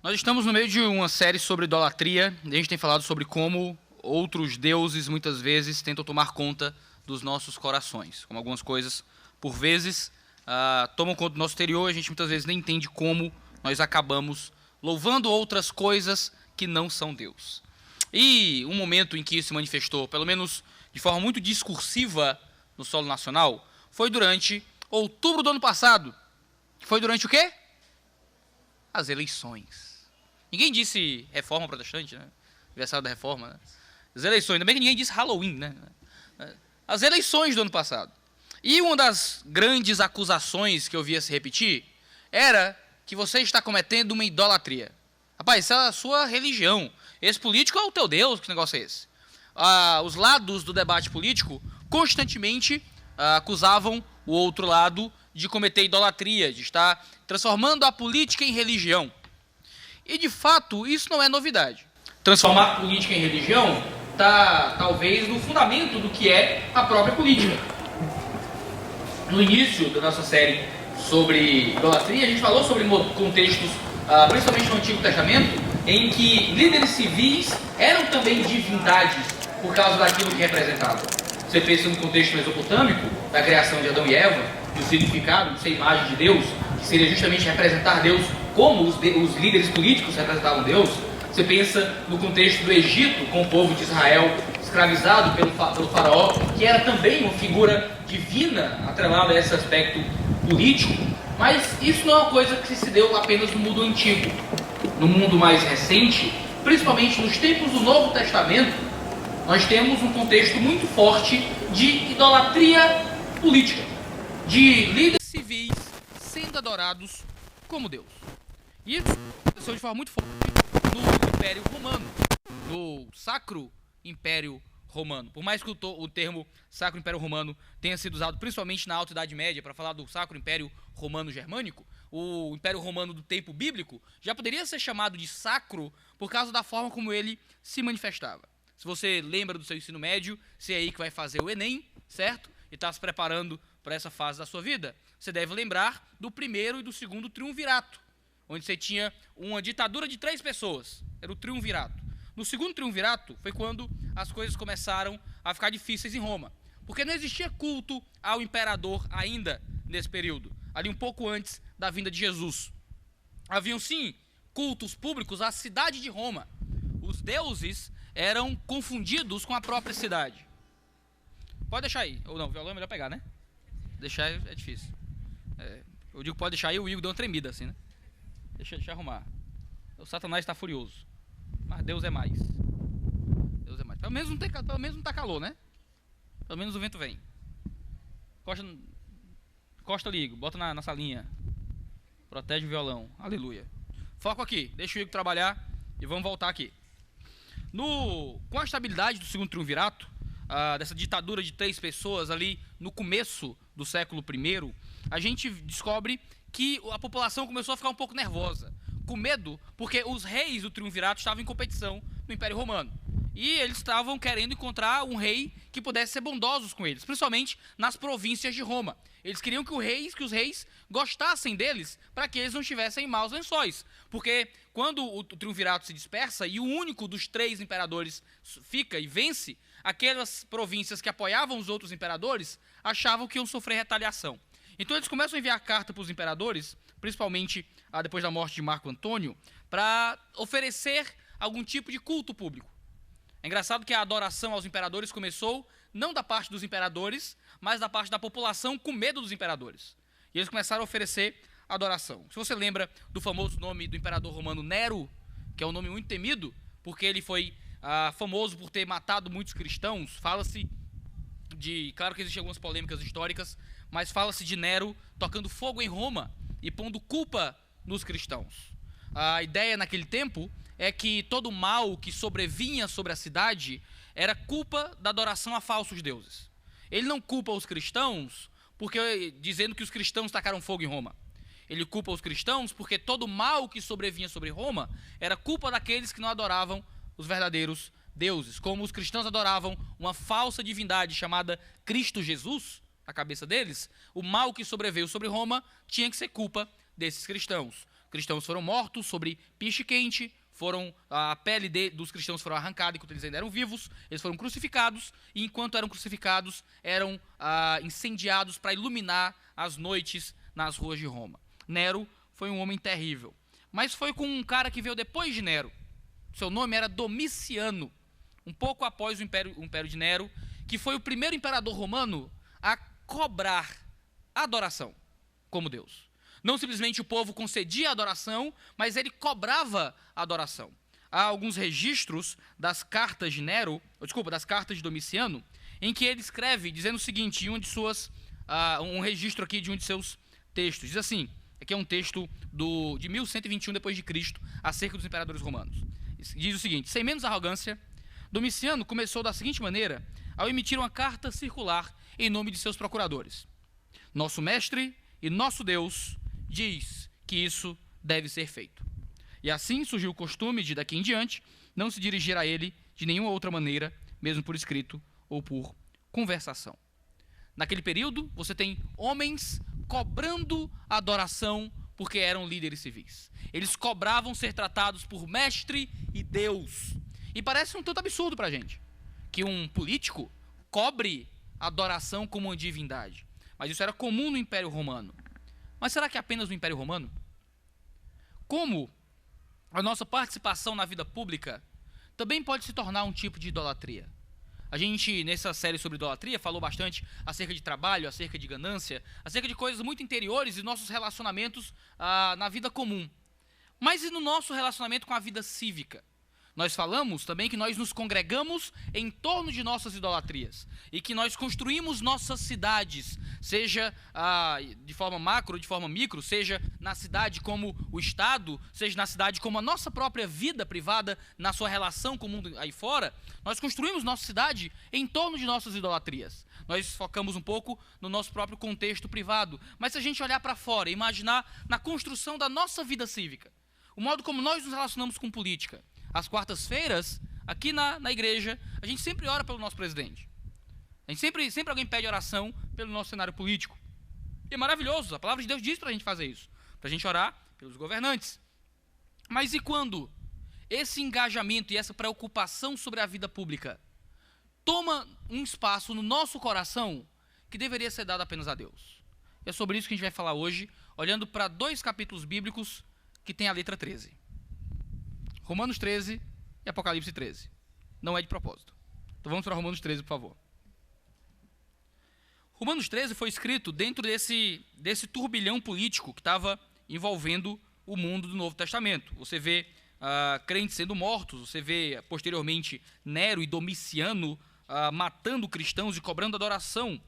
Nós estamos no meio de uma série sobre idolatria, e a gente tem falado sobre como outros deuses, muitas vezes, tentam tomar conta dos nossos corações. Como algumas coisas, por vezes, tomam conta do nosso exterior, a gente muitas vezes nem entende como nós acabamos louvando outras coisas que não são Deus. E um momento em que isso se manifestou, pelo menos de forma muito discursiva no solo nacional, foi durante outubro do ano passado. Foi durante o quê? As eleições. Ninguém disse reforma protestante, né? Aniversário da reforma, né? As eleições, ainda bem que ninguém disse Halloween, né? As eleições do ano passado. E uma das grandes acusações que eu via se repetir era que você está cometendo uma idolatria. Rapaz, isso é a sua religião. Esse político é o teu Deus, que negócio é esse? Os lados do debate político constantemente acusavam o outro lado de cometer idolatria, de estar transformando a política em religião. E, de fato, isso não é novidade. Transformar a política em religião está, talvez, no fundamento do que é a própria política. No início da nossa série sobre idolatria, a gente falou sobre contextos, principalmente no Antigo Testamento, em que líderes civis eram também divindades por causa daquilo que representavam. Você pensa no contexto mesopotâmico, da criação de Adão e Eva, do significado de ser imagem de Deus, que seria justamente representar Deus como os líderes políticos representavam Deus. Você pensa no contexto do Egito, com o povo de Israel escravizado pelo faraó, que era também uma figura divina atrelada a esse aspecto político. Mas isso não é uma coisa que se deu apenas no mundo antigo. No mundo mais recente, principalmente nos tempos do Novo Testamento, nós temos um contexto muito forte de idolatria política, de líderes civis sendo adorados como Deus. E isso aconteceu de forma muito forte no Império Romano, no Sacro Império Romano. Por mais que o termo Sacro Império Romano tenha sido usado principalmente na Alta Idade Média para falar do Sacro Império Romano Germânico, o Império Romano do tempo bíblico já poderia ser chamado de sacro por causa da forma como ele se manifestava. Se você lembra do seu ensino médio, se é aí que vai fazer o Enem, certo? E está se preparando para essa fase da sua vida, você deve lembrar do primeiro e do segundo triunvirato, onde você tinha uma ditadura de 3 pessoas, era o triunvirato. No segundo triunvirato foi quando as coisas começaram a ficar difíceis em Roma, porque não existia culto ao imperador ainda nesse período, ali um pouco antes da vinda de Jesus. Haviam sim cultos públicos à cidade de Roma. Os deuses eram confundidos com a própria cidade. Pode deixar aí, ou não, o violão é melhor pegar, né? Deixar é difícil. Eu digo pode deixar aí, o Igor deu uma tremida assim, né? Deixa eu arrumar. O Satanás está furioso. Mas Deus é mais. Deus é mais. Pelo menos não tá calor, né? Pelo menos o vento vem. Encosta ali, Igor. Bota na salinha. Protege o violão. Aleluia. Foco aqui. Deixa o Igor trabalhar e vamos voltar aqui. Com a estabilidade do segundo triunvirato, dessa ditadura de 3 pessoas ali no começo do século I, a gente descobre que a população começou a ficar um pouco nervosa, com medo, porque os reis do triunvirato estavam em competição no Império Romano. E eles estavam querendo encontrar um rei que pudesse ser bondoso com eles, principalmente nas províncias de Roma. Eles queriam que os reis gostassem deles para que eles não tivessem maus lençóis. Porque quando o triunvirato se dispersa e o único dos 3 imperadores fica e vence, aquelas províncias que apoiavam os outros imperadores achavam que iam sofrer retaliação. Então eles começam a enviar carta para os imperadores, principalmente depois da morte de Marco Antônio, para oferecer algum tipo de culto público. É engraçado que a adoração aos imperadores começou não da parte dos imperadores, mas da parte da população com medo dos imperadores. E eles começaram a oferecer adoração. Se você lembra do famoso nome do imperador romano Nero, que é um nome muito temido, porque ele foi famoso por ter matado muitos cristãos, fala-se de... Claro que existem algumas polêmicas históricas, mas fala-se de Nero tocando fogo em Roma e pondo culpa nos cristãos. A ideia naquele tempo é que todo mal que sobrevinha sobre a cidade era culpa da adoração a falsos deuses. Ele não culpa os cristãos dizendo que os cristãos tacaram fogo em Roma. Ele culpa os cristãos porque todo mal que sobrevinha sobre Roma era culpa daqueles que não adoravam os verdadeiros deuses. Como os cristãos adoravam uma falsa divindade chamada Cristo Jesus, a cabeça deles, o mal que sobreveio sobre Roma tinha que ser culpa desses cristãos. cristãos foram mortos sobre piche quente, a pele dos cristãos foram arrancada enquanto eles ainda eram vivos, eles foram crucificados, e enquanto eram crucificados, eram incendiados para iluminar as noites nas ruas de Roma. Nero foi um homem terrível, mas foi com um cara que veio depois de Nero. Seu nome era Domiciano, um pouco após o Império de Nero, que foi o primeiro imperador romano a cobrar adoração como Deus. Não simplesmente o povo concedia a adoração, mas ele cobrava a adoração. Há alguns registros das cartas de das cartas de Domiciano, em que ele escreve dizendo o seguinte, em um registro aqui de um de seus textos. Diz assim, aqui é um texto de 1121 d.C., acerca dos imperadores romanos. Diz o seguinte: sem menos arrogância, Domiciano começou da seguinte maneira ao emitir uma carta circular em nome de seus procuradores. Nosso mestre e nosso Deus diz que isso deve ser feito. E assim surgiu o costume de, daqui em diante, não se dirigir a ele de nenhuma outra maneira, mesmo por escrito ou por conversação. Naquele período, você tem homens cobrando adoração porque eram líderes civis. Eles cobravam ser tratados por mestre e Deus. E parece um tanto absurdo para a gente que um político cobre adoração como uma divindade. Mas isso era comum no Império Romano. Mas será que é apenas no Império Romano? Como a nossa participação na vida pública também pode se tornar um tipo de idolatria. A gente, nessa série sobre idolatria, falou bastante acerca de trabalho, acerca de ganância, acerca de coisas muito interiores e nossos relacionamentos na vida comum. Mas e no nosso relacionamento com a vida cívica? Nós falamos também que nós nos congregamos em torno de nossas idolatrias e que nós construímos nossas cidades, seja de forma macro, de forma micro, seja na cidade como o Estado, seja na cidade como a nossa própria vida privada, na sua relação com o mundo aí fora. Nós construímos nossa cidade em torno de nossas idolatrias. Nós focamos um pouco no nosso próprio contexto privado, mas se a gente olhar para fora e imaginar na construção da nossa vida cívica, o modo como nós nos relacionamos com política. Às quartas-feiras, aqui na igreja, a gente sempre ora pelo nosso presidente. A gente sempre alguém pede oração pelo nosso cenário político. E é maravilhoso, a palavra de Deus diz para a gente fazer isso. Para a gente orar pelos governantes. Mas e quando esse engajamento e essa preocupação sobre a vida pública toma um espaço no nosso coração que deveria ser dado apenas a Deus? E é sobre isso que a gente vai falar hoje, olhando para 2 capítulos bíblicos que tem a letra 13. Romanos 13 e Apocalipse 13. Não é de propósito. Então vamos para Romanos 13, por favor. Romanos 13 foi escrito dentro desse turbilhão político que estava envolvendo o mundo do Novo Testamento. Você vê crentes sendo mortos, você vê posteriormente Nero e Domiciano matando cristãos e cobrando adoração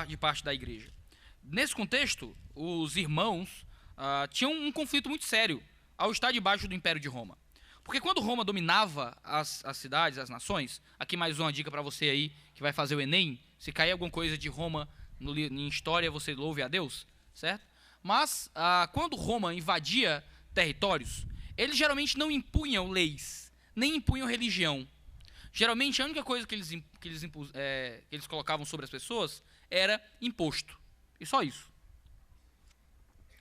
de parte da igreja. Nesse contexto, os irmãos tinham um conflito muito sério ao estar debaixo do Império de Roma. Porque quando Roma dominava as cidades, as nações, aqui mais uma dica para você aí que vai fazer o Enem, se cair alguma coisa de Roma em história, você louve a Deus, certo? Mas quando Roma invadia territórios, eles geralmente não impunham leis, nem impunham religião. Geralmente a única coisa que eles colocavam sobre as pessoas era imposto, e só isso.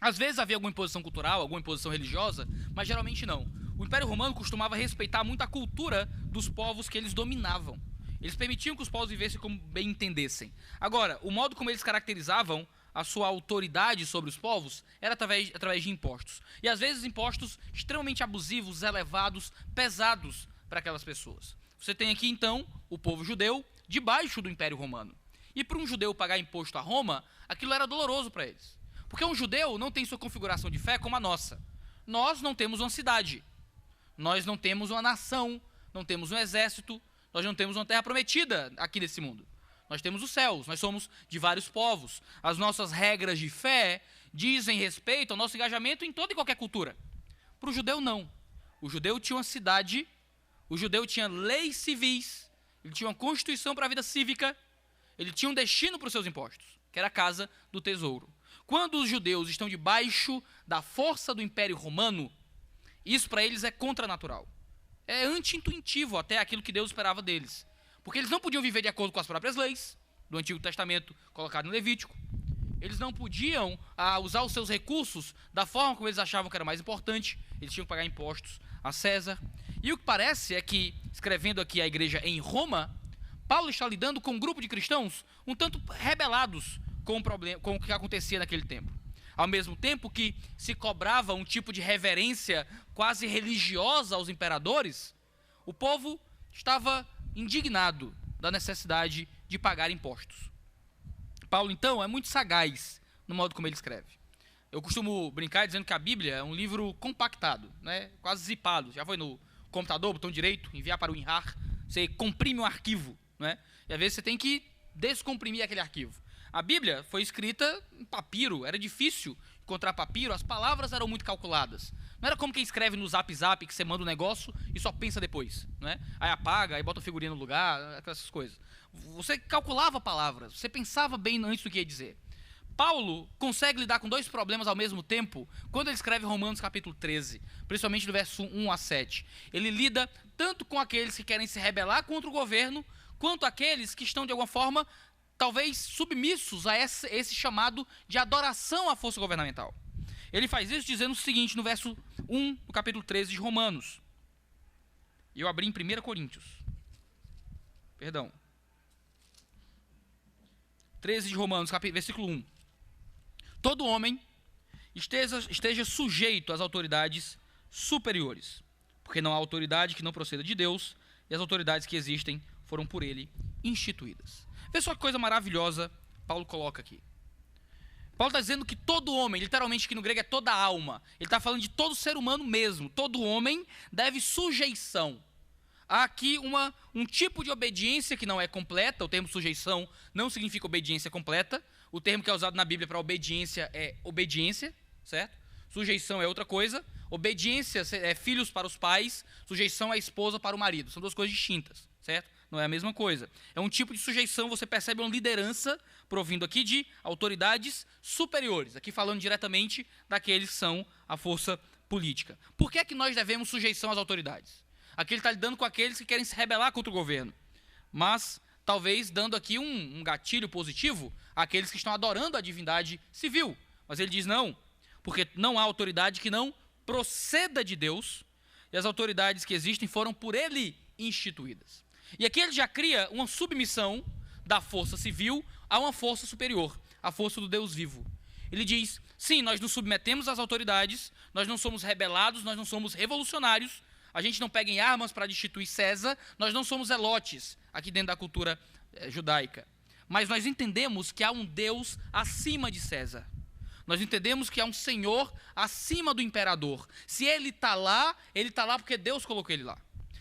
Às vezes havia alguma imposição cultural, alguma imposição religiosa, mas geralmente não. O Império Romano costumava respeitar muito a cultura dos povos que eles dominavam. Eles permitiam que os povos vivessem como bem entendessem. Agora, o modo como eles caracterizavam a sua autoridade sobre os povos era através de impostos. E às vezes impostos extremamente abusivos, elevados, pesados para aquelas pessoas. Você tem aqui então o povo judeu debaixo do Império Romano. E para um judeu pagar imposto a Roma, aquilo era doloroso para eles. Porque um judeu não tem sua configuração de fé como a nossa. Nós não temos uma cidade. Nós não temos uma nação, não temos um exército, nós não temos uma terra prometida aqui nesse mundo. Nós temos os céus, nós somos de vários povos. As nossas regras de fé dizem respeito ao nosso engajamento em toda e qualquer cultura. Para o judeu, não. O judeu tinha uma cidade, o judeu tinha leis civis, ele tinha uma constituição para a vida cívica, ele tinha um destino para os seus impostos, que era a casa do tesouro. Quando os judeus estão debaixo da força do Império Romano, isso para eles é contranatural. É anti-intuitivo até aquilo que Deus esperava deles. Porque eles não podiam viver de acordo com as próprias leis do Antigo Testamento colocado em Levítico. eles não podiam usar os seus recursos da forma como eles achavam que era mais importante. Eles tinham que pagar impostos a César. E o que parece é que, escrevendo aqui a igreja em Roma, Paulo está lidando com um grupo de cristãos um tanto rebelados com o que acontecia naquele tempo. Ao mesmo tempo que se cobrava um tipo de reverência quase religiosa aos imperadores, o povo estava indignado da necessidade de pagar impostos. Paulo, então, é muito sagaz no modo como ele escreve. Eu costumo brincar dizendo que a Bíblia é um livro compactado, né? Quase zipado. Já foi no computador, botão direito, enviar para o WinRAR, você comprime um arquivo, né? E às vezes você tem que descomprimir aquele arquivo. A Bíblia foi escrita em papiro, era difícil encontrar papiro, as palavras eram muito calculadas. Não era como quem escreve no Zap Zap, que você manda um negócio e só pensa depois, né? Aí apaga, aí bota a figurinha no lugar, aquelas coisas. Você calculava palavras, você pensava bem antes do que ia dizer. Paulo consegue lidar com dois problemas ao mesmo tempo quando ele escreve Romanos capítulo 13, principalmente do verso 1 a 7. Ele lida tanto com aqueles que querem se rebelar contra o governo, quanto aqueles que estão de alguma forma talvez submissos a esse chamado de adoração à força governamental. Ele faz isso dizendo o seguinte no verso 1 do capítulo 13 de Romanos. Eu abri em 1 Coríntios. 13 de Romanos, versículo 1. Todo homem esteja sujeito às autoridades superiores, porque não há autoridade que não proceda de Deus, e as autoridades que existem foram por ele instituídas. Vê só que coisa maravilhosa Paulo coloca aqui. Paulo está dizendo que todo homem, literalmente que no grego é toda alma, ele está falando de todo ser humano mesmo, todo homem deve sujeição. Há aqui um tipo de obediência que não é completa. O termo sujeição não significa obediência completa. O termo que é usado na Bíblia para obediência é obediência, certo? Sujeição é outra coisa. Obediência é filhos para os pais, sujeição é esposa para o marido. São duas coisas distintas, certo? Não é a mesma coisa. É um tipo de sujeição, você percebe uma liderança provindo aqui de autoridades superiores. Aqui falando diretamente daqueles que são a força política. Por que é que nós devemos sujeição às autoridades? Aqui ele está lidando com aqueles que querem se rebelar contra o governo. Mas, talvez, dando aqui um gatilho positivo àqueles que estão adorando a divindade civil. Mas ele diz não, porque não há autoridade que não proceda de Deus, e as autoridades que existem foram por ele instituídas. E aqui ele já cria uma submissão da força civil a uma força superior, a força do Deus vivo. Ele diz, sim, nós nos submetemos às autoridades, nós não somos rebelados, nós não somos revolucionários, a gente não pega em armas para destituir César, nós não somos zelotes aqui dentro da cultura judaica. Mas nós entendemos que há um Deus acima de César. Nós entendemos que há um Senhor acima do imperador. Se ele está lá porque Deus colocou ele lá.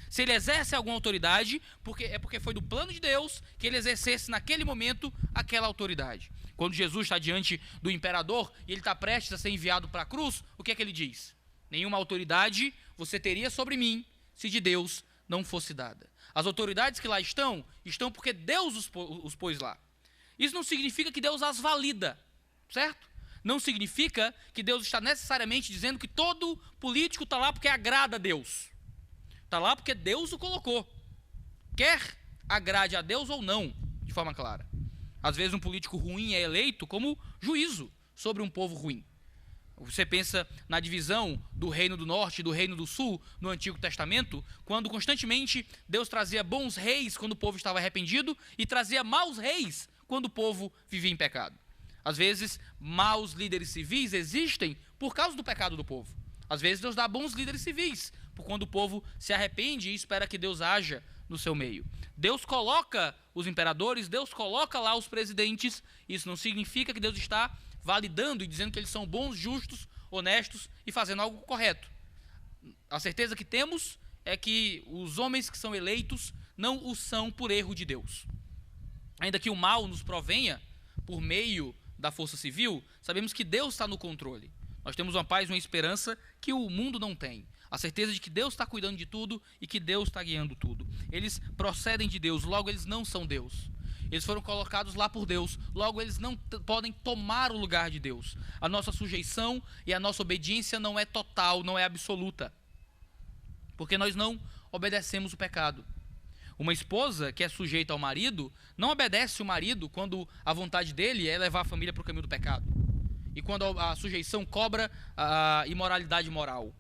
Se ele exerce alguma autoridade, porque foi do plano de Deus que ele exercesse naquele momento aquela autoridade. Quando Jesus está diante do imperador e ele está prestes a ser enviado para a cruz, o que é que ele diz? Nenhuma autoridade você teria sobre mim se de Deus não fosse dada. As autoridades que lá estão porque Deus os pôs lá. Isso não significa que Deus as valida, certo? Não significa que Deus está necessariamente dizendo que todo político está lá porque agrada a Deus. Está lá porque Deus o colocou. Quer agrade a Deus ou não, de forma clara. Às vezes um político ruim é eleito como juízo sobre um povo ruim. Você pensa na divisão do Reino do Norte e do Reino do Sul no Antigo Testamento, quando constantemente Deus trazia bons reis quando o povo estava arrependido e trazia maus reis quando o povo vivia em pecado. Às vezes, maus líderes civis existem por causa do pecado do povo. Às vezes, Deus dá bons líderes civis, por quando o povo se arrepende e espera que Deus haja no seu meio. Deus coloca os imperadores, Deus coloca lá os presidentes. Isso não significa que Deus está validando e dizendo que eles são bons, justos, honestos e fazendo algo correto. A certeza que temos é que os homens que são eleitos não o são por erro de Deus. Ainda que o mal nos provenha por meio da força civil, sabemos que Deus está no controle. Nós temos uma paz e uma esperança que o mundo não tem. A certeza de que Deus está cuidando de tudo e que Deus está guiando tudo. Eles procedem de Deus, logo eles não são Deus. Eles foram colocados lá por Deus, logo eles não podem tomar o lugar de Deus. A nossa sujeição e a nossa obediência não é total, não é absoluta. Porque nós não obedecemos o pecado. Uma esposa que é sujeita ao marido não obedece o marido quando a vontade dele é levar a família para o caminho do pecado. E quando a sujeição cobra a imoralidade moral.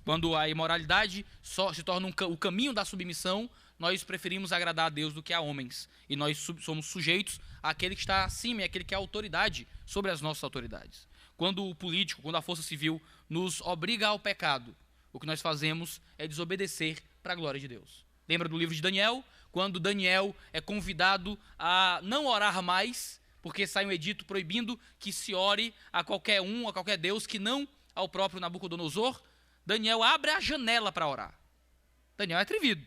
Quando a imoralidade só se torna o caminho da submissão, nós preferimos agradar a Deus do que a homens. E nós somos sujeitos àquele que está acima e àquele que é autoridade sobre as nossas autoridades. Quando o político, quando a força civil nos obriga ao pecado, o que nós fazemos é desobedecer para a glória de Deus. Lembra do livro de Daniel? Quando Daniel é convidado a não orar mais, porque sai um edito proibindo que se ore a qualquer Deus, que não ao próprio Nabucodonosor, Daniel abre a janela para orar. Daniel é atrevido.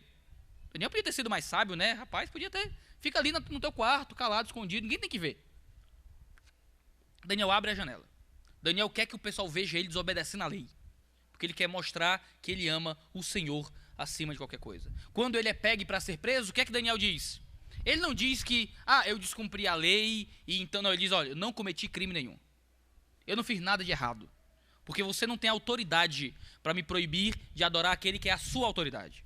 Daniel podia ter sido mais sábio, né? Rapaz, podia ter. Fica ali no teu quarto, calado, escondido, ninguém tem que ver. Daniel abre a janela. Daniel quer que o pessoal veja ele desobedecendo a lei. Porque ele quer mostrar que ele ama o Senhor acima de qualquer coisa. Quando ele é pegue para ser preso, o que é que Daniel diz? Ele não diz que, eu descumpri a lei, e então não, ele diz, olha, eu não cometi crime nenhum. Eu não fiz nada de errado. Porque você não tem autoridade para me proibir de adorar aquele que é a sua autoridade.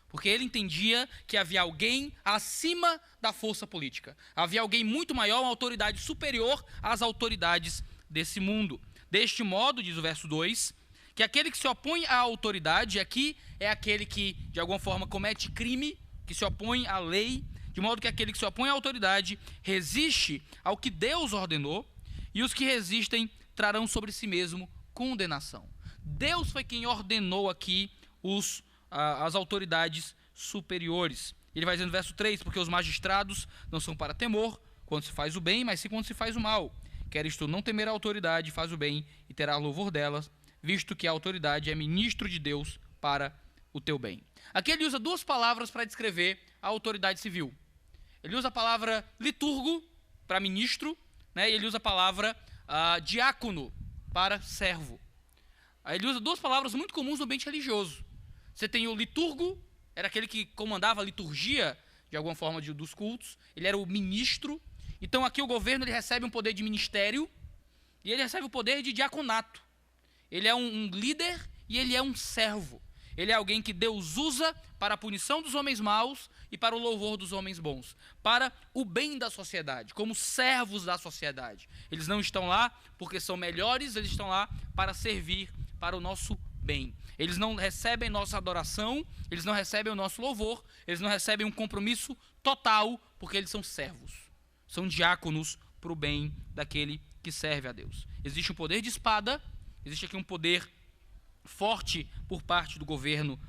Porque ele entendia que havia alguém acima da força política. Havia alguém muito maior, uma autoridade superior às autoridades desse mundo. Deste modo, diz o verso 2, que aquele que se opõe à autoridade, aqui é aquele que de alguma forma comete crime, que se opõe à lei, de modo que aquele que se opõe à autoridade resiste ao que Deus ordenou, e os que resistem trarão sobre si mesmo condenação. Deus foi quem ordenou aqui as autoridades superiores. Ele vai dizer no verso 3, porque os magistrados não são para temor quando se faz o bem, mas sim quando se faz o mal. Queres tu não temer a autoridade, faz o bem e terá louvor delas, visto que a autoridade é ministro de Deus para o teu bem. Aqui ele usa duas palavras para descrever a autoridade civil. Ele usa a palavra liturgo para ministro, né, e ele usa a palavra diácono para servo. Ele usa duas palavras muito comuns no ambiente religioso. Você tem o liturgo, era aquele que comandava a liturgia, de alguma forma, dos cultos. Ele era o ministro. Então aqui o governo ele recebe um poder de ministério e ele recebe o poder de diaconato. Ele é um líder e ele é um servo. Ele é alguém que Deus usa para a punição dos homens maus e para o louvor dos homens bons, para o bem da sociedade, como servos da sociedade. Eles não estão lá porque são melhores, eles estão lá para servir para o nosso bem. Eles não recebem nossa adoração, eles não recebem o nosso louvor, eles não recebem um compromisso total, porque eles são servos. São diáconos para o bem daquele que serve a Deus. Existe um poder de espada, existe aqui um poder forte por parte do governo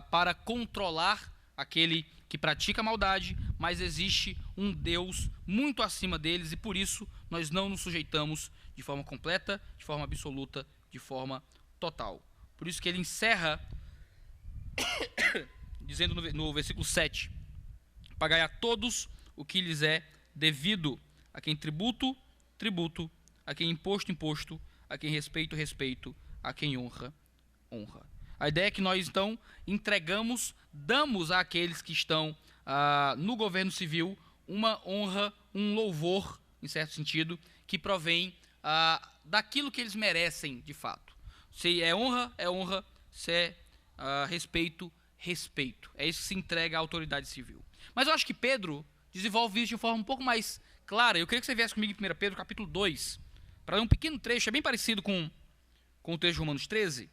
para controlar aquele que pratica maldade, mas existe um Deus muito acima deles e por isso nós não nos sujeitamos de forma completa, de forma absoluta, de forma total. Por isso que ele encerra dizendo no versículo 7, pagai a todos o que lhes é devido, a quem tributo, tributo, a quem imposto, imposto, a quem respeito, respeito, a quem honra, honra. A ideia é que nós então damos àqueles que estão no governo civil uma honra, um louvor, em certo sentido, que provém daquilo que eles merecem de fato. Se é honra, se é respeito, respeito. É isso que se entrega à autoridade civil. Mas eu acho que Pedro desenvolve isso de uma forma um pouco mais clara. Eu queria que você viesse comigo em 1 Pedro capítulo 2, para ler um pequeno trecho, é bem parecido com o texto de Romanos 13,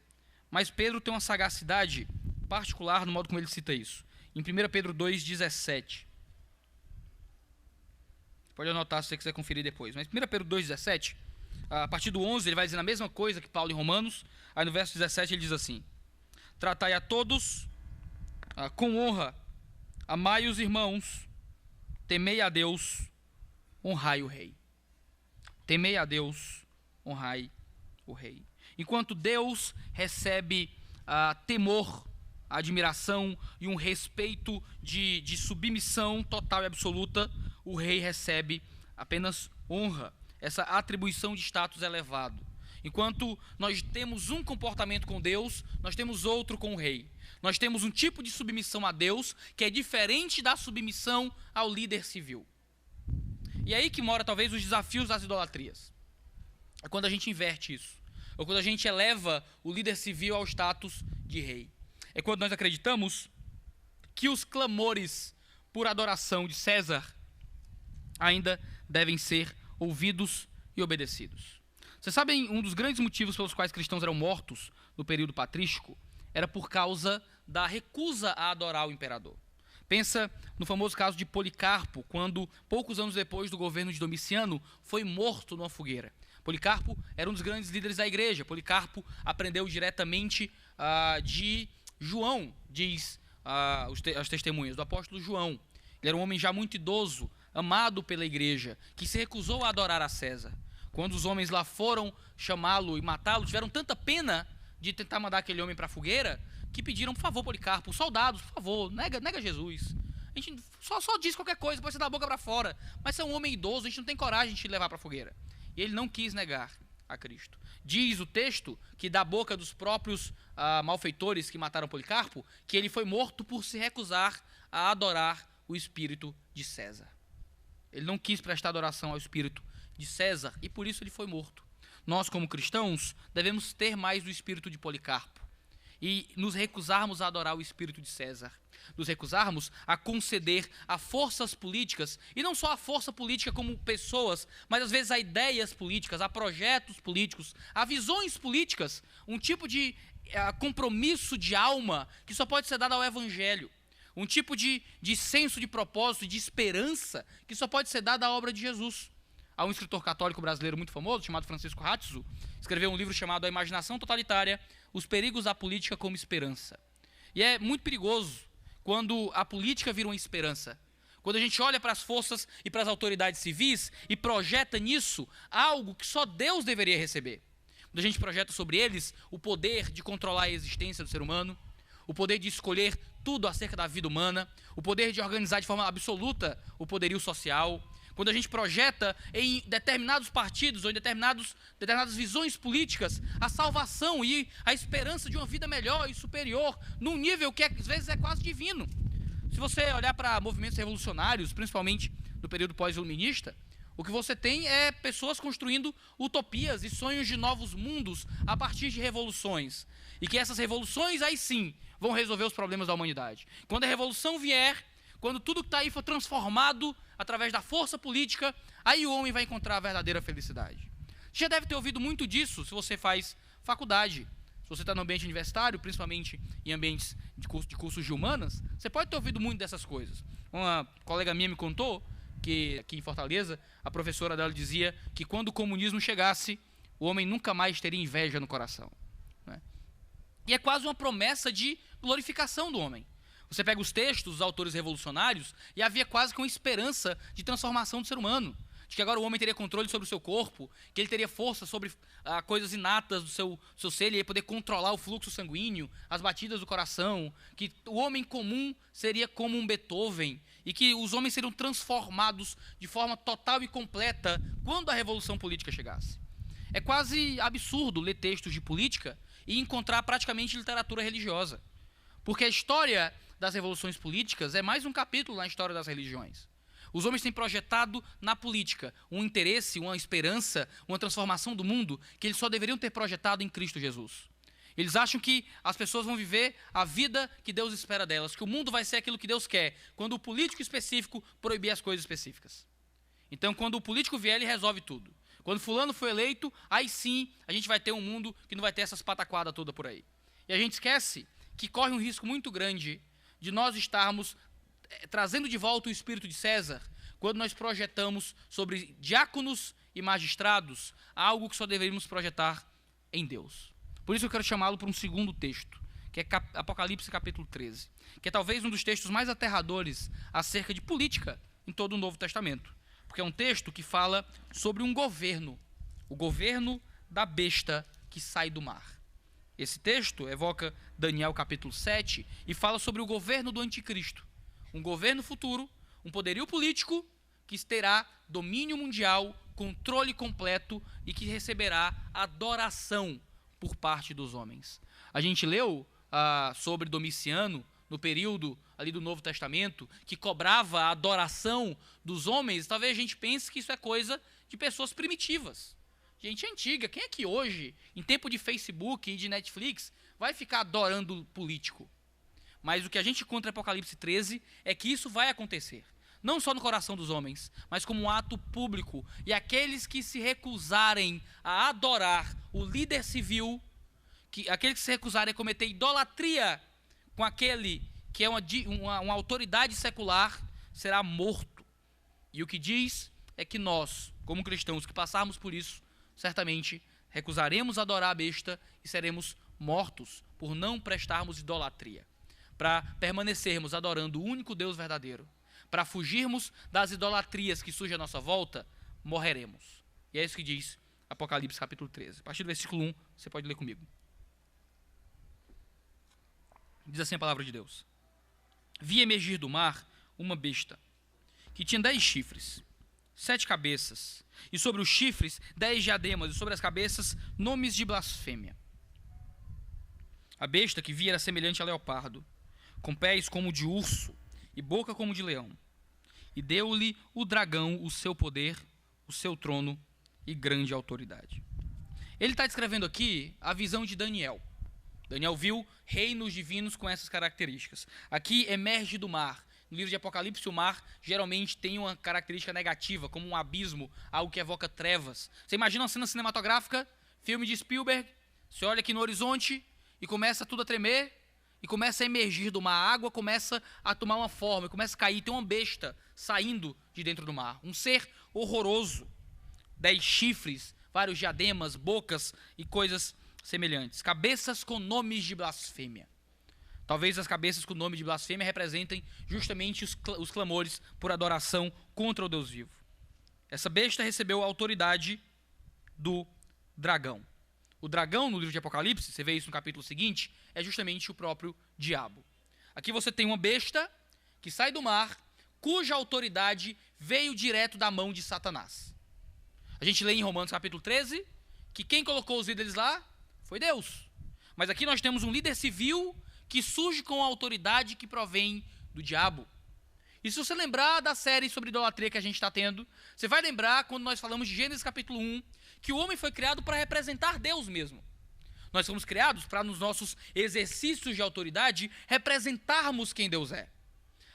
mas Pedro tem uma sagacidade particular no modo como ele cita isso. Em 1 Pedro 2,17. Pode anotar se você quiser conferir depois. Mas 1 Pedro 2,17, a partir do 11, ele vai dizer a mesma coisa que Paulo em Romanos. Aí no verso 17 ele diz assim: tratai a todos com honra, amai os irmãos, temei a Deus, honrai o rei. Temei a Deus, honrai o rei. Enquanto Deus recebe temor, admiração e um respeito de submissão total e absoluta, o rei recebe apenas honra, essa atribuição de status elevado. Enquanto nós temos um comportamento com Deus, nós temos outro com o rei. Nós temos um tipo de submissão a Deus que é diferente da submissão ao líder civil. E aí que mora talvez os desafios das idolatrias. É quando a gente inverte isso. Ou quando a gente eleva o líder civil ao status de rei. É quando nós acreditamos que os clamores por adoração de César ainda devem ser ouvidos e obedecidos. Vocês sabem, um dos grandes motivos pelos quais cristãos eram mortos no período patrístico era por causa da recusa a adorar o imperador. Pensa no famoso caso de Policarpo, quando, poucos anos depois do governo de Domiciano, foi morto numa fogueira. Policarpo era um dos grandes líderes da igreja. Policarpo aprendeu diretamente de João, diz as testemunhas, do apóstolo João. Ele era um homem já muito idoso, amado pela igreja, que se recusou a adorar a César. Quando os homens lá foram chamá-lo e matá-lo, tiveram tanta pena de tentar mandar aquele homem para a fogueira, que pediram, por favor, Policarpo, os soldados, por favor, nega Jesus. A gente só diz qualquer coisa, pode ser da boca para fora, mas você é um homem idoso, a gente não tem coragem de te levar para a fogueira. E ele não quis negar a Cristo. Diz o texto que da boca dos próprios malfeitores que mataram Policarpo, que ele foi morto por se recusar a adorar o espírito de César. Ele não quis prestar adoração ao espírito de César e por isso ele foi morto. Nós, como cristãos, devemos ter mais do espírito de Policarpo e nos recusarmos a adorar o espírito de César. Nos recusarmos a conceder a forças políticas, e não só a força política como pessoas, mas às vezes a ideias políticas, a projetos políticos, a visões políticas, um tipo de compromisso de alma que só pode ser dado ao evangelho. Um tipo de senso de propósito, de esperança, que só pode ser dado à obra de Jesus. Há um escritor católico brasileiro muito famoso, chamado Francisco Ratzo, escreveu um livro chamado A Imaginação Totalitária, Os Perigos da Política como Esperança. E é muito perigoso quando a política vira uma esperança. Quando a gente olha para as forças e para as autoridades civis e projeta nisso algo que só Deus deveria receber. Quando a gente projeta sobre eles o poder de controlar a existência do ser humano, o poder de escolher tudo acerca da vida humana, o poder de organizar de forma absoluta o poderio social. Quando a gente projeta em determinados partidos ou em determinadas visões políticas a salvação e a esperança de uma vida melhor e superior, num nível que às vezes é quase divino. Se você olhar para movimentos revolucionários, principalmente no período pós-iluminista, o que você tem é pessoas construindo utopias e sonhos de novos mundos a partir de revoluções. E que essas revoluções, aí sim, vão resolver os problemas da humanidade. Quando a revolução vier, quando tudo que está aí for transformado através da força política, aí o homem vai encontrar a verdadeira felicidade. Você já deve ter ouvido muito disso se você faz faculdade. Se você está no ambiente universitário, principalmente em ambientes de cursos de humanas, você pode ter ouvido muito dessas coisas. Uma colega minha me contou que aqui em Fortaleza, a professora dela dizia que quando o comunismo chegasse, o homem nunca mais teria inveja no coração. Né? E é quase uma promessa de glorificação do homem. Você pega os textos dos autores revolucionários e havia quase que uma esperança de transformação do ser humano. De que agora o homem teria controle sobre o seu corpo, que ele teria força sobre coisas inatas do seu ser, ele ia poder controlar o fluxo sanguíneo, as batidas do coração, que o homem comum seria como um Beethoven e que os homens seriam transformados de forma total e completa quando a revolução política chegasse. É quase absurdo ler textos de política e encontrar praticamente literatura religiosa. Porque a história das revoluções políticas é mais um capítulo na história das religiões. Os homens têm projetado na política um interesse, uma esperança, uma transformação do mundo que eles só deveriam ter projetado em Cristo Jesus. Eles acham que as pessoas vão viver a vida que Deus espera delas, que o mundo vai ser aquilo que Deus quer, quando o político específico proibir as coisas específicas. Então, quando o político vier, ele resolve tudo. Quando fulano for eleito, aí sim a gente vai ter um mundo que não vai ter essas pataquadas todas por aí. E a gente esquece que corre um risco muito grande de nós estarmos trazendo de volta o espírito de César quando nós projetamos sobre diáconos e magistrados algo que só deveríamos projetar em Deus. Por isso eu quero chamá-lo para um segundo texto, que é Apocalipse capítulo 13, que é talvez um dos textos mais aterradores acerca de política em todo o Novo Testamento, porque é um texto que fala sobre um governo, o governo da besta que sai do mar. Esse texto evoca Daniel capítulo 7 e fala sobre o governo do anticristo. Um governo futuro, um poderio político que terá domínio mundial, controle completo e que receberá adoração por parte dos homens. A gente leu sobre Domiciano no período ali do Novo Testamento, que cobrava a adoração dos homens. Talvez a gente pense que isso é coisa de pessoas primitivas. Gente antiga, quem é que hoje, em tempo de Facebook e de Netflix, vai ficar adorando político? Mas o que a gente encontra em Apocalipse 13 é que isso vai acontecer. Não só no coração dos homens, mas como um ato público. E aqueles que se recusarem a adorar o líder civil, aqueles que se recusarem a cometer idolatria com aquele que é uma autoridade secular, será morto. E o que diz é que nós, como cristãos que passarmos por isso, certamente recusaremos adorar a besta e seremos mortos por não prestarmos idolatria. Para permanecermos adorando o único Deus verdadeiro, para fugirmos das idolatrias que surgem à nossa volta, morreremos. E é isso que diz Apocalipse capítulo 13. A partir do versículo 1, você pode ler comigo. Diz assim a palavra de Deus: Vi emergir do mar uma besta, que tinha 10 chifres, 7 cabeças, e sobre os chifres 10 diademas, e sobre as cabeças nomes de blasfêmia. A besta que vi era semelhante a leopardo, com pés como de urso e boca como de leão. E deu-lhe o dragão o seu poder, o seu trono e grande autoridade. Ele está descrevendo aqui a visão de Daniel. Daniel viu reinos divinos com essas características. Aqui emerge do mar. No livro de Apocalipse, o mar geralmente tem uma característica negativa, como um abismo, algo que evoca trevas. Você imagina uma cena cinematográfica, filme de Spielberg, você olha aqui no horizonte e começa tudo a tremer, e começa a emergir do mar, a água começa a tomar uma forma, começa a cair, tem uma besta saindo de dentro do mar, um ser horroroso, 10 chifres, vários diademas, bocas e coisas semelhantes, cabeças com nomes de blasfêmia. Talvez as cabeças com nome de blasfêmia representem justamente os clamores por adoração contra o Deus vivo. Essa besta recebeu a autoridade do dragão. O dragão, no livro de Apocalipse, você vê isso no capítulo seguinte, é justamente o próprio diabo. Aqui você tem uma besta que sai do mar, cuja autoridade veio direto da mão de Satanás. A gente lê em Romanos capítulo 13 que quem colocou os líderes lá foi Deus. Mas aqui nós temos um líder civil que surge com a autoridade que provém do diabo. E se você lembrar da série sobre idolatria que a gente está tendo, você vai lembrar quando nós falamos de Gênesis capítulo 1, que o homem foi criado para representar Deus mesmo. Nós fomos criados para, nos nossos exercícios de autoridade, representarmos quem Deus é.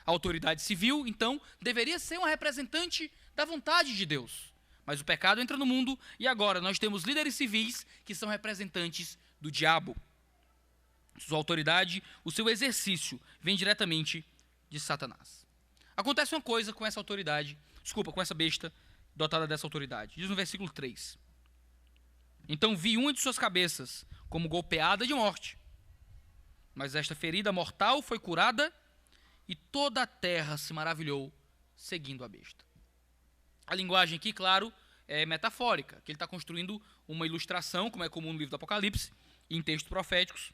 A autoridade civil, então, deveria ser uma representante da vontade de Deus. Mas o pecado entra no mundo e agora nós temos líderes civis que são representantes do diabo. Sua autoridade, o seu exercício, vem diretamente de Satanás. Acontece uma coisa com essa autoridade, com essa besta dotada dessa autoridade. Diz no versículo 3. Então vi uma de suas cabeças como golpeada de morte, mas esta ferida mortal foi curada e toda a terra se maravilhou seguindo a besta. A linguagem aqui, claro, é metafórica, que ele está construindo uma ilustração, como é comum no livro do Apocalipse, e em textos proféticos,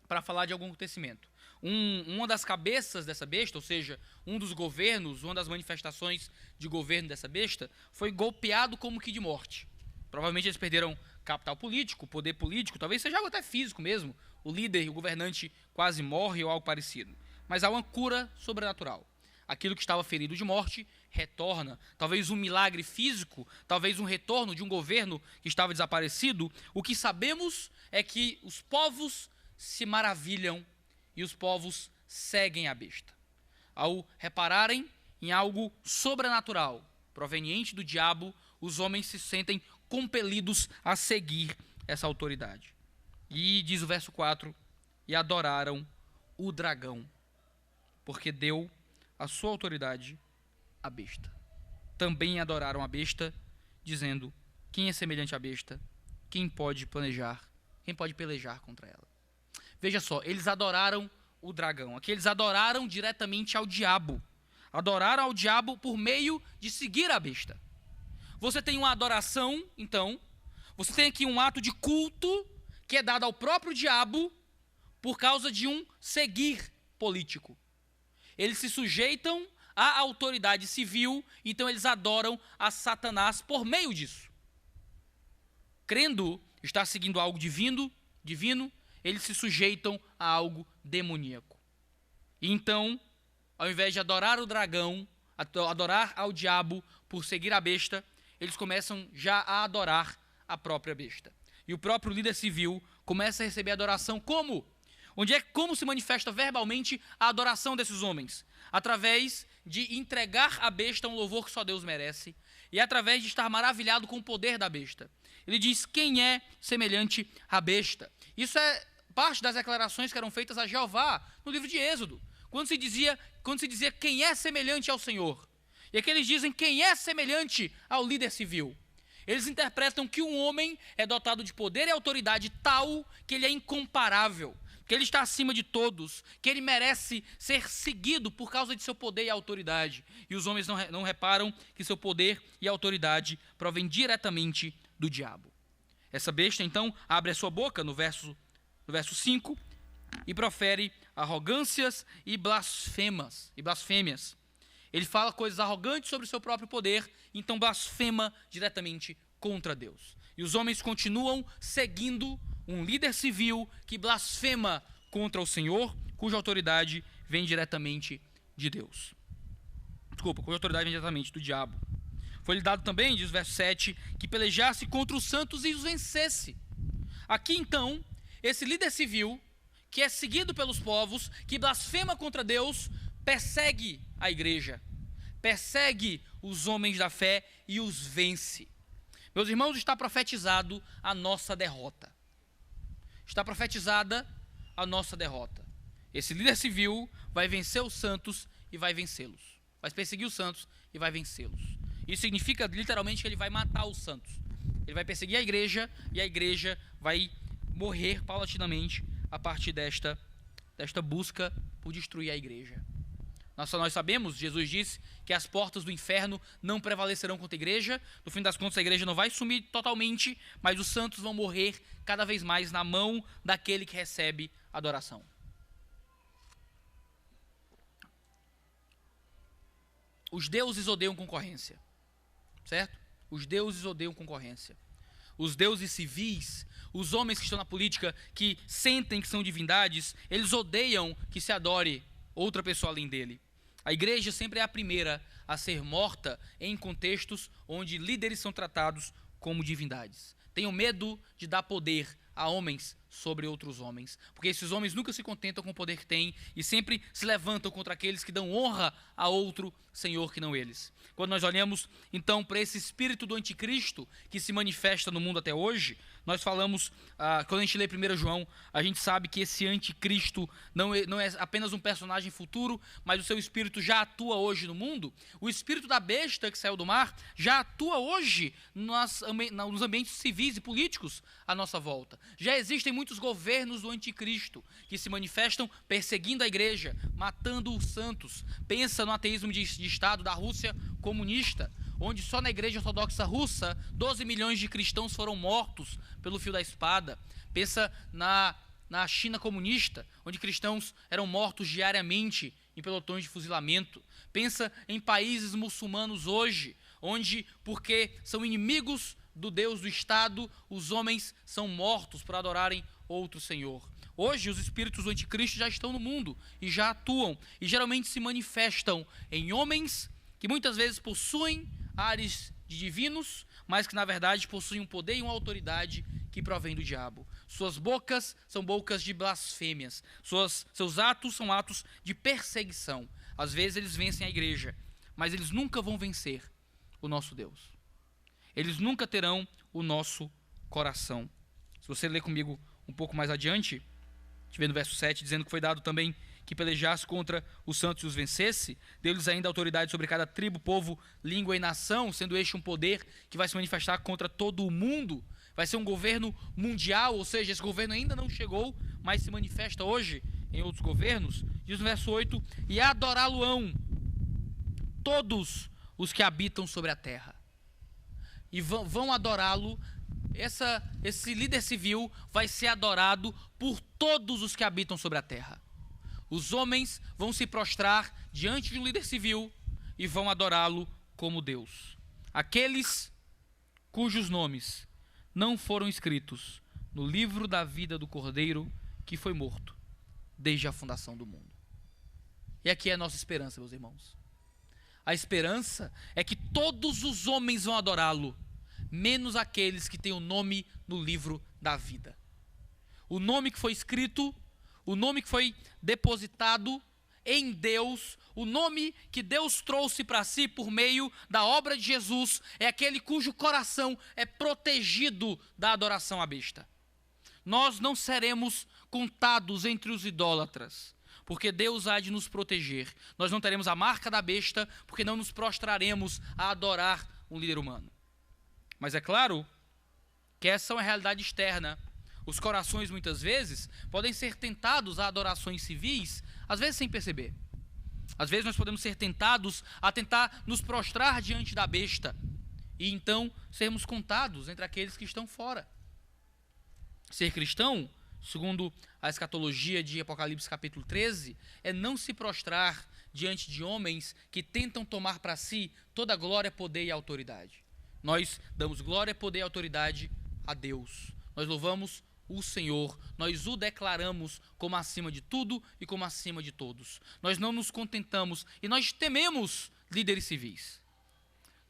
para falar de algum acontecimento. Uma das cabeças dessa besta, ou seja, um dos governos, uma das manifestações de governo dessa besta, foi golpeado como que de morte. Provavelmente eles perderam capital político, poder político, talvez seja algo até físico mesmo. O líder, o governante quase morre ou algo parecido. Mas há uma cura sobrenatural. Aquilo que estava ferido de morte retorna. Talvez um milagre físico, talvez um retorno de um governo que estava desaparecido. O que sabemos é que os povos se maravilham e os povos seguem a besta. Ao repararem em algo sobrenatural, proveniente do diabo, os homens se sentem compelidos a seguir essa autoridade. E diz o verso 4, e adoraram o dragão, porque deu a sua autoridade à besta. Também adoraram a besta, dizendo, quem é semelhante à besta? Quem pode pelejar contra ela? Veja só, eles adoraram o dragão. Aqui eles adoraram diretamente ao diabo. Adoraram ao diabo por meio de seguir a besta. Você tem uma adoração, então, você tem aqui um ato de culto que é dado ao próprio diabo por causa de um seguir político. Eles se sujeitam à autoridade civil, então eles adoram a Satanás por meio disso. Crendo estar seguindo algo divino, eles se sujeitam a algo demoníaco. E então, ao invés de adorar o dragão, adorar ao diabo por seguir a besta, eles começam já a adorar a própria besta. E o próprio líder civil começa a receber adoração como? Como se manifesta verbalmente a adoração desses homens? Através de entregar a besta um louvor que só Deus merece e através de estar maravilhado com o poder da besta. Ele diz: quem é semelhante à besta? Isso é parte das declarações que eram feitas a Jeová no livro de Êxodo, quando se dizia quem é semelhante ao Senhor. E aqui eles dizem quem é semelhante ao líder civil. Eles interpretam que um homem é dotado de poder e autoridade tal que ele é incomparável, que ele está acima de todos, que ele merece ser seguido por causa de seu poder e autoridade. E os homens não reparam que seu poder e autoridade provém diretamente do diabo. Essa besta, então, abre a sua boca no verso 5 e profere arrogâncias e blasfêmias. Ele fala coisas arrogantes sobre o seu próprio poder, então blasfema diretamente contra Deus. E os homens continuam seguindo um líder civil que blasfema contra o Senhor, cuja autoridade vem diretamente de Deus. Cuja autoridade vem diretamente do diabo. Foi-lhe dado também, diz o verso 7, que pelejasse contra os santos e os vencesse. Aqui então, esse líder civil, que é seguido pelos povos, que blasfema contra Deus, persegue a igreja, persegue os homens da fé e os vence. Meus irmãos, está profetizado a nossa derrota. Está profetizada a nossa derrota. Esse líder civil vai vencer os santos e vai vencê-los. Vai perseguir os santos e vai vencê-los. Isso significa literalmente que ele vai matar os santos. Ele vai perseguir a igreja e a igreja vai morrer paulatinamente a partir desta busca por destruir a igreja. Nós sabemos, Jesus disse, que as portas do inferno não prevalecerão contra a igreja. No fim das contas, a igreja não vai sumir totalmente, mas os santos vão morrer cada vez mais na mão daquele que recebe adoração. Os deuses odeiam concorrência, certo? Os deuses odeiam concorrência. Os deuses civis, os homens que estão na política, que sentem que são divindades, eles odeiam que se adore outra pessoa além dele. A igreja sempre é a primeira a ser morta em contextos onde líderes são tratados como divindades. Tenham medo de dar poder a homens sobre outros homens, porque esses homens nunca se contentam com o poder que têm e sempre se levantam contra aqueles que dão honra a outro senhor que não eles. Quando nós olhamos então para esse espírito do anticristo que se manifesta no mundo até hoje, nós falamos, quando a gente lê 1 João, a gente sabe que esse anticristo não é apenas um personagem futuro, mas o seu espírito já atua hoje no mundo. O espírito da besta que saiu do mar já atua hoje nos ambientes civis e políticos à nossa volta. Já existem muitos governos do anticristo que se manifestam perseguindo a igreja, matando os santos. Pensa no ateísmo de Estado da Rússia comunista, onde só na igreja ortodoxa russa 12 milhões de cristãos foram mortos pelo fio da espada. Pensa na China comunista, onde cristãos eram mortos diariamente em pelotões de fuzilamento. Pensa em países muçulmanos hoje, onde, porque são inimigos do Deus do Estado, os homens são mortos por adorarem outro senhor. Hoje os espíritos do anticristo já estão no mundo e já atuam, e geralmente se manifestam em homens que muitas vezes possuem ares de divinos, mas que na verdade possuem um poder e uma autoridade que provém do diabo. Suas bocas são bocas de blasfêmias, seus atos são atos de perseguição. Às vezes eles vencem a igreja, mas eles nunca vão vencer o nosso Deus. Eles nunca terão o nosso coração. Se você ler comigo um pouco mais adiante, a gente vê no verso 7, dizendo que foi dado também que pelejasse contra os santos e os vencesse, deu-lhes ainda autoridade sobre cada tribo, povo, língua e nação, sendo este um poder que vai se manifestar contra todo o mundo. Vai ser um governo mundial, ou seja, esse governo ainda não chegou, mas se manifesta hoje em outros governos. Diz no verso 8, e adorá-lo-ão todos os que habitam sobre a terra. E vão adorá-lo. Esse líder civil vai ser adorado por todos os que habitam sobre a terra. Os homens vão se prostrar diante de um líder civil e vão adorá-lo como Deus. Aqueles cujos nomes não foram escritos no livro da vida do Cordeiro que foi morto desde a fundação do mundo. E aqui é a nossa esperança, meus irmãos. A esperança é que todos os homens vão adorá-lo, menos aqueles que têm o nome no livro da vida. O nome que foi escrito, o nome que foi depositado em Deus, o nome que Deus trouxe para si por meio da obra de Jesus, é aquele cujo coração é protegido da adoração à besta. Nós não seremos contados entre os idólatras, porque Deus há de nos proteger. Nós não teremos a marca da besta, porque não nos prostraremos a adorar um líder humano. Mas é claro que essa é uma realidade externa. Os corações, muitas vezes, podem ser tentados a adorações civis, às vezes sem perceber. Às vezes nós podemos ser tentados a tentar nos prostrar diante da besta e então sermos contados entre aqueles que estão fora. Ser cristão, segundo a escatologia de Apocalipse capítulo 13, é não se prostrar diante de homens que tentam tomar para si toda a glória, poder e autoridade. Nós damos glória, poder e autoridade a Deus. Nós louvamos o Senhor, nós o declaramos como acima de tudo e como acima de todos. Nós não nos contentamos e nós tememos líderes civis.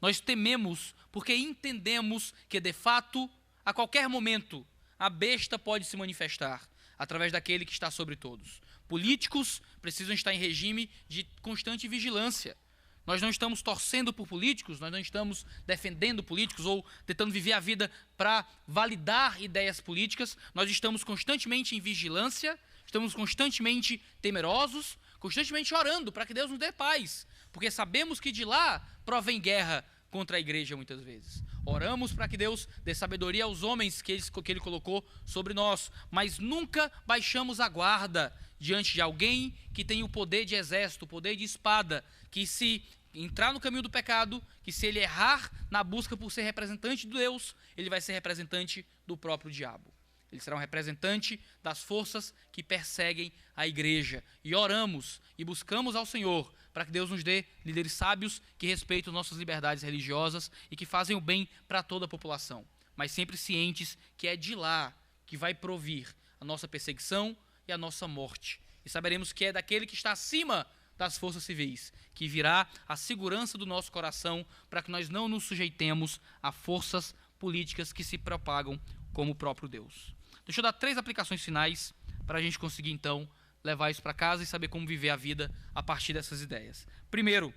Nós tememos porque entendemos que, de fato, a qualquer momento, a besta pode se manifestar através daquele que está sobre todos. Políticos precisam estar em regime de constante vigilância. Nós não estamos torcendo por políticos, nós não estamos defendendo políticos ou tentando viver a vida para validar ideias políticas. Nós estamos constantemente em vigilância, estamos constantemente temerosos, constantemente orando para que Deus nos dê paz, porque sabemos que de lá provém guerra contra a igreja muitas vezes. Oramos para que Deus dê sabedoria aos homens que Ele colocou sobre nós, mas nunca baixamos a guarda diante de alguém que tem o poder de exército, o poder de espada, que se entrar no caminho do pecado, que se ele errar na busca por ser representante de Deus, ele vai ser representante do próprio diabo. Ele será um representante das forças que perseguem a igreja. E oramos e buscamos ao Senhor para que Deus nos dê líderes sábios que respeitam nossas liberdades religiosas e que fazem o bem para toda a população, mas sempre cientes que é de lá que vai provir a nossa perseguição e a nossa morte. E saberemos que é daquele que está acima das forças civis que virá a segurança do nosso coração para que nós não nos sujeitemos a forças políticas que se propagam como o próprio Deus. Deixa eu dar 3 aplicações finais para a gente conseguir então levar isso para casa e saber como viver a vida a partir dessas ideias. Primeiro,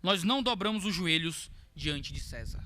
nós não dobramos os joelhos diante de César.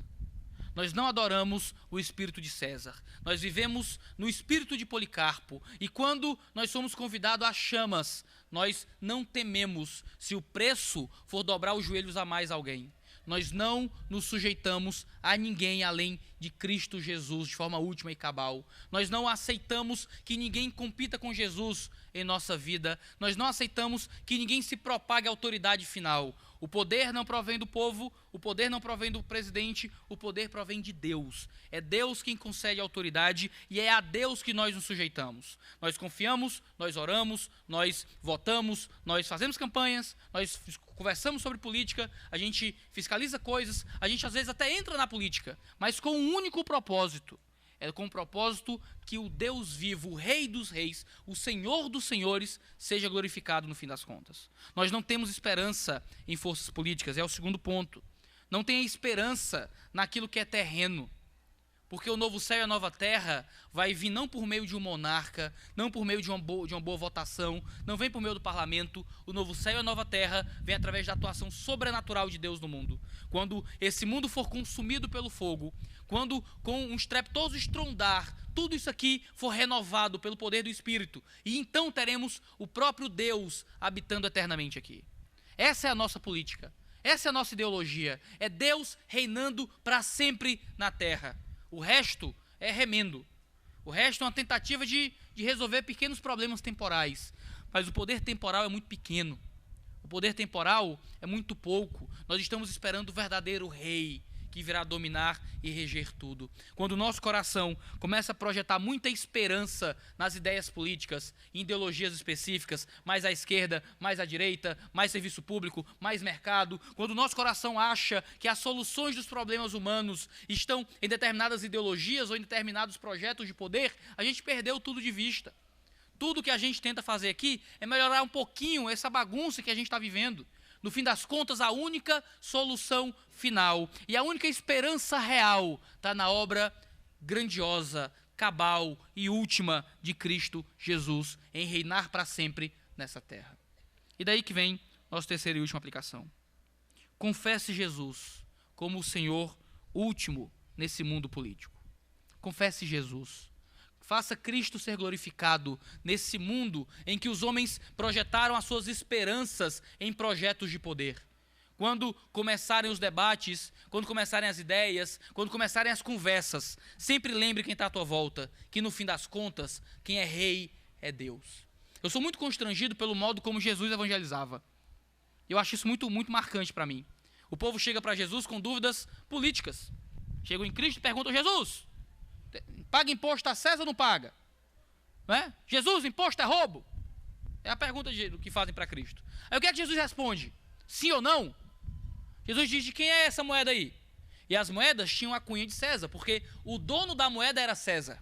Nós não adoramos o espírito de César. Nós vivemos no espírito de Policarpo. E quando nós somos convidados a chamas, nós não tememos se o preço for dobrar os joelhos a mais alguém. Nós não nos sujeitamos a ninguém além de Cristo Jesus de forma última e cabal. Nós não aceitamos que ninguém compita com Jesus em nossa vida. Nós não aceitamos que ninguém se propague a autoridade final. O poder não provém do povo, o poder não provém do presidente, o poder provém de Deus. É Deus quem concede a autoridade e é a Deus que nós nos sujeitamos. Nós confiamos, nós oramos, nós votamos, nós fazemos campanhas, nós conversamos sobre política, a gente fiscaliza coisas, a gente às vezes até entra na política, mas com um único propósito. É com o propósito que o Deus vivo, o Rei dos Reis, o Senhor dos Senhores, seja glorificado no fim das contas. Nós não temos esperança em forças políticas, é o segundo ponto. Não tenha esperança naquilo que é terreno, porque o novo céu e a nova terra vai vir não por meio de um monarca, não por meio de uma boa votação, não vem por meio do parlamento. O novo céu e a nova terra vem através da atuação sobrenatural de Deus no mundo. Quando esse mundo for consumido pelo fogo, quando com um estrepitoso estrondar, tudo isso aqui for renovado pelo poder do Espírito, e então teremos o próprio Deus habitando eternamente aqui. Essa é a nossa política, essa é a nossa ideologia, é Deus reinando para sempre na terra. O resto é remendo. O resto é uma tentativa de resolver pequenos problemas temporais. Mas o poder temporal é muito pequeno. O poder temporal é muito pouco. Nós estamos esperando o verdadeiro rei que virá dominar e reger tudo. Quando o nosso coração começa a projetar muita esperança nas ideias políticas, em ideologias específicas, mais à esquerda, mais à direita, mais serviço público, mais mercado, quando o nosso coração acha que as soluções dos problemas humanos estão em determinadas ideologias ou em determinados projetos de poder, a gente perdeu tudo de vista. Tudo que a gente tenta fazer aqui é melhorar um pouquinho essa bagunça que a gente está vivendo. No fim das contas, a única solução final e a única esperança real está na obra grandiosa, cabal e última de Cristo Jesus em reinar para sempre nessa terra. E daí que vem nossa terceira e última aplicação. Confesse Jesus como o Senhor último nesse mundo político. Confesse Jesus. Faça Cristo ser glorificado nesse mundo em que os homens projetaram as suas esperanças em projetos de poder. Quando começarem os debates, quando começarem as ideias, quando começarem as conversas, sempre lembre quem está à tua volta, que no fim das contas, quem é rei é Deus. Eu sou muito constrangido pelo modo como Jesus evangelizava. Eu acho isso muito, muito marcante para mim. O povo chega para Jesus com dúvidas políticas. Chegam em Cristo e perguntam: Jesus, paga imposto a César ou não paga? Não é? Jesus, imposto é roubo? É a pergunta que fazem para Cristo. Aí o que é que Jesus responde? Sim ou não? Jesus diz: de quem é essa moeda aí? E as moedas tinham a cunha de César, porque o dono da moeda era César.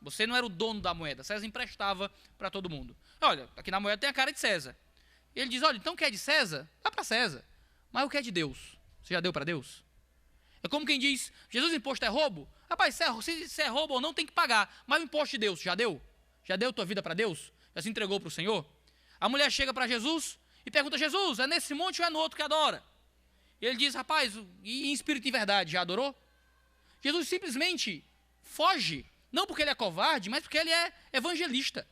Você não era o dono da moeda, César emprestava para todo mundo. Olha, aqui na moeda tem a cara de César. E ele diz: olha, então o que é de César? Dá para César. Mas o que é de Deus? Você já deu para Deus? É como quem diz: Jesus, imposto é roubo? Rapaz, se é roubo ou não, tem que pagar. Mas o imposto de Deus, já deu? Já deu tua vida para Deus? Já se entregou para o Senhor? A mulher chega para Jesus e pergunta: Jesus, é nesse monte ou é no outro que adora? E ele diz: rapaz, e em espírito e verdade, já adorou? Jesus simplesmente foge, não porque ele é covarde, mas porque ele é evangelista.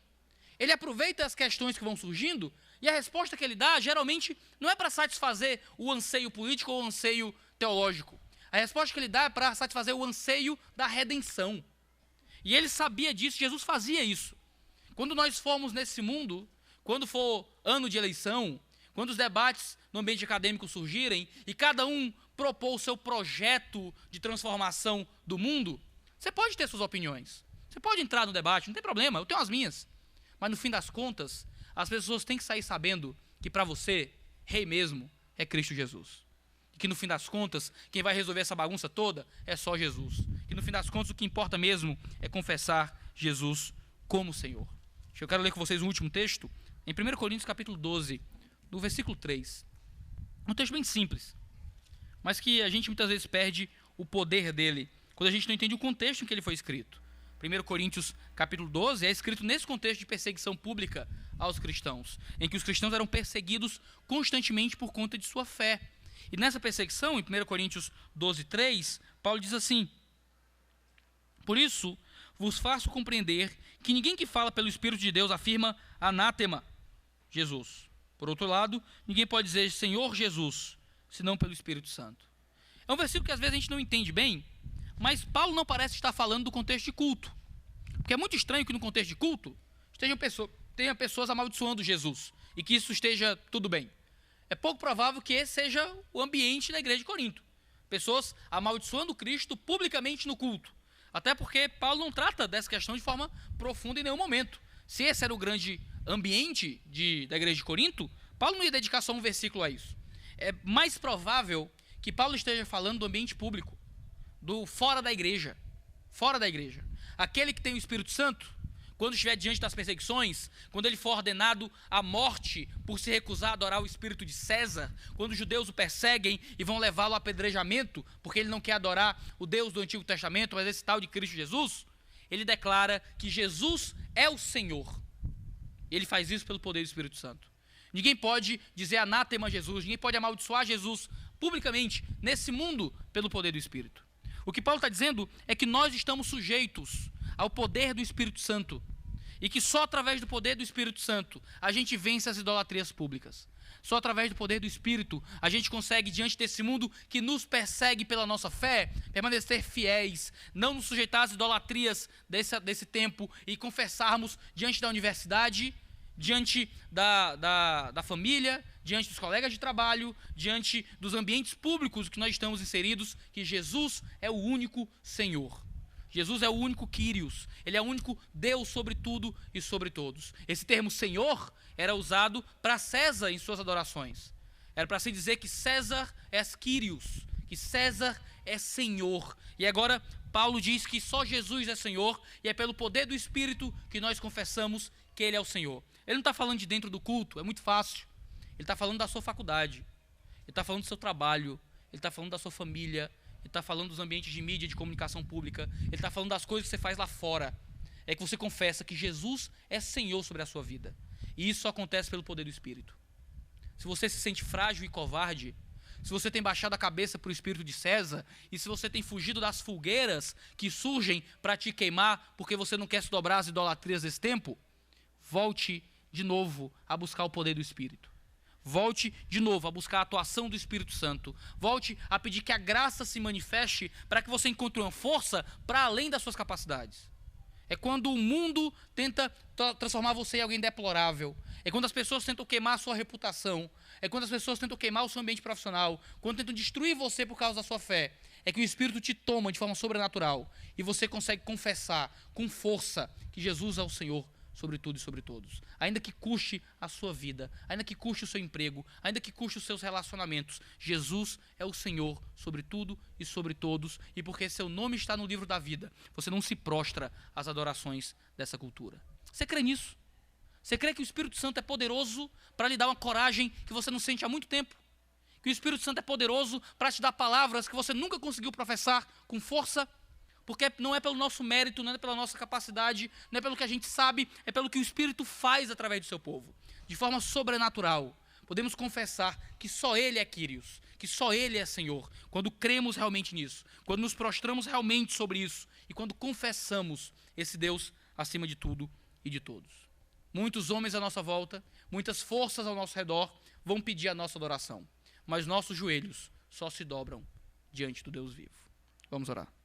Ele aproveita as questões que vão surgindo e a resposta que ele dá, geralmente, não é para satisfazer o anseio político ou o anseio teológico. A resposta que ele dá é para satisfazer o anseio da redenção. E ele sabia disso, Jesus fazia isso. Quando nós formos nesse mundo, quando for ano de eleição, quando os debates no ambiente acadêmico surgirem e cada um propor o seu projeto de transformação do mundo, você pode ter suas opiniões. Você pode entrar no debate, não tem problema, eu tenho as minhas. Mas no fim das contas, as pessoas têm que sair sabendo que para você, rei mesmo, é Cristo Jesus. Que no fim das contas, quem vai resolver essa bagunça toda é só Jesus. Que no fim das contas, o que importa mesmo é confessar Jesus como Senhor. Eu quero ler com vocês um último texto, em 1 Coríntios capítulo 12, no versículo 3. Um texto bem simples, mas que a gente muitas vezes perde o poder dele, quando a gente não entende o contexto em que ele foi escrito. 1 Coríntios capítulo 12 é escrito nesse contexto de perseguição pública aos cristãos, em que os cristãos eram perseguidos constantemente por conta de sua fé. E nessa perseguição, em 1 Coríntios 12, 3, Paulo diz assim: por isso vos faço compreender que ninguém que fala pelo Espírito de Deus afirma anátema Jesus. Por outro lado, ninguém pode dizer Senhor Jesus, senão pelo Espírito Santo. É um versículo que às vezes a gente não entende bem, mas Paulo não parece estar falando do contexto de culto. Porque é muito estranho que no contexto de culto tenha pessoas amaldiçoando Jesus e que isso esteja tudo bem. É pouco provável que esse seja o ambiente da igreja de Corinto. Pessoas amaldiçoando Cristo publicamente no culto. Até porque Paulo não trata dessa questão de forma profunda em nenhum momento. Se esse era o grande ambiente da igreja de Corinto, Paulo não ia dedicar só um versículo a isso. É mais provável que Paulo esteja falando do ambiente público, do fora da igreja. Fora da igreja. Aquele que tem o Espírito Santo, quando estiver diante das perseguições, quando ele for ordenado à morte por se recusar a adorar o espírito de César, quando os judeus o perseguem e vão levá-lo a apedrejamento, porque ele não quer adorar o Deus do Antigo Testamento, mas esse tal de Cristo Jesus, ele declara que Jesus é o Senhor. Ele faz isso pelo poder do Espírito Santo. Ninguém pode dizer anátema a Jesus, ninguém pode amaldiçoar Jesus publicamente nesse mundo pelo poder do Espírito. O que Paulo está dizendo é que nós estamos sujeitos ao poder do Espírito Santo e que só através do poder do Espírito Santo a gente vence as idolatrias públicas. Só através do poder do Espírito a gente consegue, diante desse mundo que nos persegue pela nossa fé, permanecer fiéis, não nos sujeitar às idolatrias desse tempo e confessarmos diante da universidade, diante da família, diante dos colegas de trabalho, diante dos ambientes públicos que nós estamos inseridos, que Jesus é o único Senhor. Jesus é o único Kyrios, ele é o único Deus sobre tudo e sobre todos. Esse termo Senhor era usado para César em suas adorações. Era para se dizer que César é Kyrios, que César é Senhor. E agora Paulo diz que só Jesus é Senhor e é pelo poder do Espírito que nós confessamos que ele é o Senhor. Ele não está falando de dentro do culto, é muito fácil. Ele está falando da sua faculdade, ele está falando do seu trabalho, ele está falando da sua família, Ele está falando dos ambientes de mídia, de comunicação pública. Ele está falando das coisas que você faz lá fora. É que você confessa que Jesus é Senhor sobre a sua vida. E isso só acontece pelo poder do Espírito. Se você se sente frágil e covarde, se você tem baixado a cabeça para o espírito de César, e se você tem fugido das fogueiras que surgem para te queimar porque você não quer se dobrar às idolatrias desse tempo, volte de novo a buscar o poder do Espírito. Volte de novo a buscar a atuação do Espírito Santo. Volte a pedir que a graça se manifeste para que você encontre uma força para além das suas capacidades. É quando o mundo tenta transformar você em alguém deplorável. É quando as pessoas tentam queimar a sua reputação. É quando as pessoas tentam queimar o seu ambiente profissional. Quando tentam destruir você por causa da sua fé. É que o Espírito te toma de forma sobrenatural. E você consegue confessar com força que Jesus é o Senhor sobre tudo e sobre todos. Ainda que custe a sua vida, ainda que custe o seu emprego, ainda que custe os seus relacionamentos, Jesus é o Senhor sobre tudo e sobre todos, e porque seu nome está no livro da vida, você não se prostra às adorações dessa cultura. Você crê nisso? Você crê que o Espírito Santo é poderoso para lhe dar uma coragem que você não sente há muito tempo? Que o Espírito Santo é poderoso para te dar palavras que você nunca conseguiu professar com força? Porque não é pelo nosso mérito, não é pela nossa capacidade, não é pelo que a gente sabe, é pelo que o Espírito faz através do seu povo. De forma sobrenatural, podemos confessar que só Ele é Kyrios, que só Ele é Senhor, quando cremos realmente nisso, quando nos prostramos realmente sobre isso e quando confessamos esse Deus acima de tudo e de todos. Muitos homens à nossa volta, muitas forças ao nosso redor vão pedir a nossa adoração, mas nossos joelhos só se dobram diante do Deus vivo. Vamos orar.